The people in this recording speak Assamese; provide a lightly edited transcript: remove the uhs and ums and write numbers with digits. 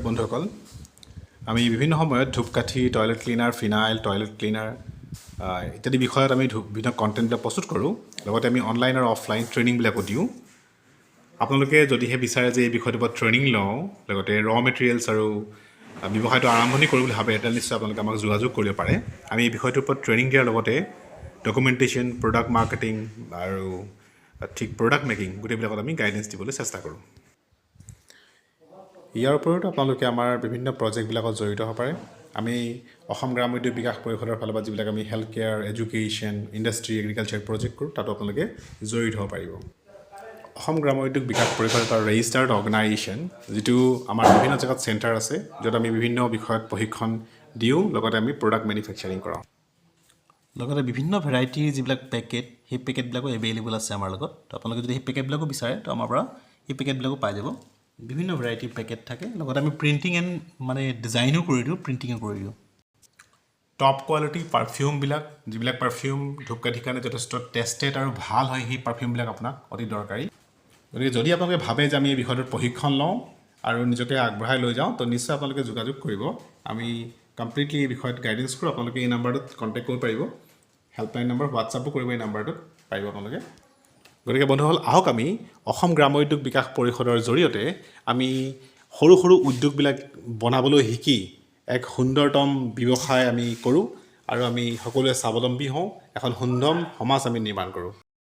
বন্ধুসকল আমি বিভিন্ন সময়ত ধূপকাঠি toilet cleaner phenyl toilet cleaner ইত্যাদি বিষয়ত আমি বিভিন্ন কণ্টেণ্টবিলাক প্ৰস্তুত কৰোঁ লগতে আমি অনলাইন আৰু অফলাইন ট্ৰেইনিংবিলাকো দিওঁ আপোনালোকে যদিহে বিচাৰে যে এই বিষয়টোৰ ওপৰত ট্ৰেইনিং লওঁ লগতে ৰ মেটেৰিয়েলছ আৰু ব্যৱসায়টো আৰম্ভণি কৰোঁ বুলি ভাবে তেতিয়া নিশ্চয় আপোনালোকে আমাক যোগাযোগ কৰিব পাৰে আমি এই বিষয়টোৰ ওপৰত ট্ৰেইনিং দিয়াৰ লগতে ডকুমেণ্টেশ্যন প্ৰডাক্ট মাৰ্কেটিং আৰু ঠিক প্ৰডাক্ট মেকিং গোটেইবিলাকত আমি গাইডেঞ্চ দিবলৈ চেষ্টা কৰোঁ ইয়াৰ ওপৰত আপোনালোকে আমাৰ বিভিন্ন প্ৰজেক্টবিলাকত জড়িত হ'ব পাৰে আমি অসম গ্ৰাম উদ্যোগ বিকাশ পৰিষদৰ ফালৰ পৰা যিবিলাক আমি health care education industry agriculture project কৰোঁ তাতো আপোনালোকে জড়িত হ'ব পাৰিব অসম গ্ৰাম উদ্যোগ বিকাশ পৰিষদ এটা ৰেজিষ্টাৰ্ড অৰ্গেনাইজেশ্যন যিটো আমাৰ বিভিন্ন জেগাত চেণ্টাৰ আছে য'ত আমি বিভিন্ন বিষয়ত প্ৰশিক্ষণ দিওঁ লগতে আমি প্ৰডাক্ট মেনুফেকচাৰিং কৰাওঁ লগতে বিভিন্ন ভেৰাইটিৰ যিবিলাক পেকেট সেই পেকেটবিলাকো এভেইলেবল আছে আমাৰ লগত তো আপোনালোকে যদি সেই পেকেটবিলাকো বিচাৰে তো আমাৰ পৰা এই পেকেটবিলাকো পাই যাব বিভিন্ন ভেৰাইটিৰ পেকেট থাকে লগতে আমি প্ৰিণ্টিং এণ্ড মানে ডিজাইনো কৰি দিওঁ প্ৰিণ্টিঙো কৰি দিওঁ টপ কোৱালিটি পাৰফিউমবিলাক যিবিলাক পাৰফিউম ধূপকাঠিৰ কাৰণে যথেষ্ট টেষ্টেড আৰু ভাল হয় সেই পাৰফিউমবিলাক আপোনাক অতি দৰকাৰী গতিকে যদি আপোনালোকে ভাবে যে আমি এই বিষয়টোত প্ৰশিক্ষণ লওঁ আৰু নিজকে আগবঢ়াই লৈ যাওঁ তো নিশ্চয় আপোনালোকে যোগাযোগ কৰিব আমি কমপ্লিটলি এই বিষয়ত গাইডেঞ্চ কৰোঁ আপোনালোকে এই নাম্বাৰটোত কণ্টেক্ট কৰিব পাৰিব হেল্পলাইন নম্বৰ হোৱাটছআপো কৰিব এই নাম্বাৰটোত পাৰিব আপোনালোকে গতিকে বন্ধুসকল আহক আমি অসম গ্ৰাম উদ্যোগ বিকাশ পৰিষদৰ জৰিয়তে আমি সৰু সৰু উদ্যোগবিলাক বনাবলৈ শিকি এক সুন্দৰতম ব্যৱসায় আমি কৰোঁ আৰু আমি সকলোৱে স্বাৱলম্বী হওঁ এখন সুন্দৰ সমাজ আমি নিৰ্মাণ কৰোঁ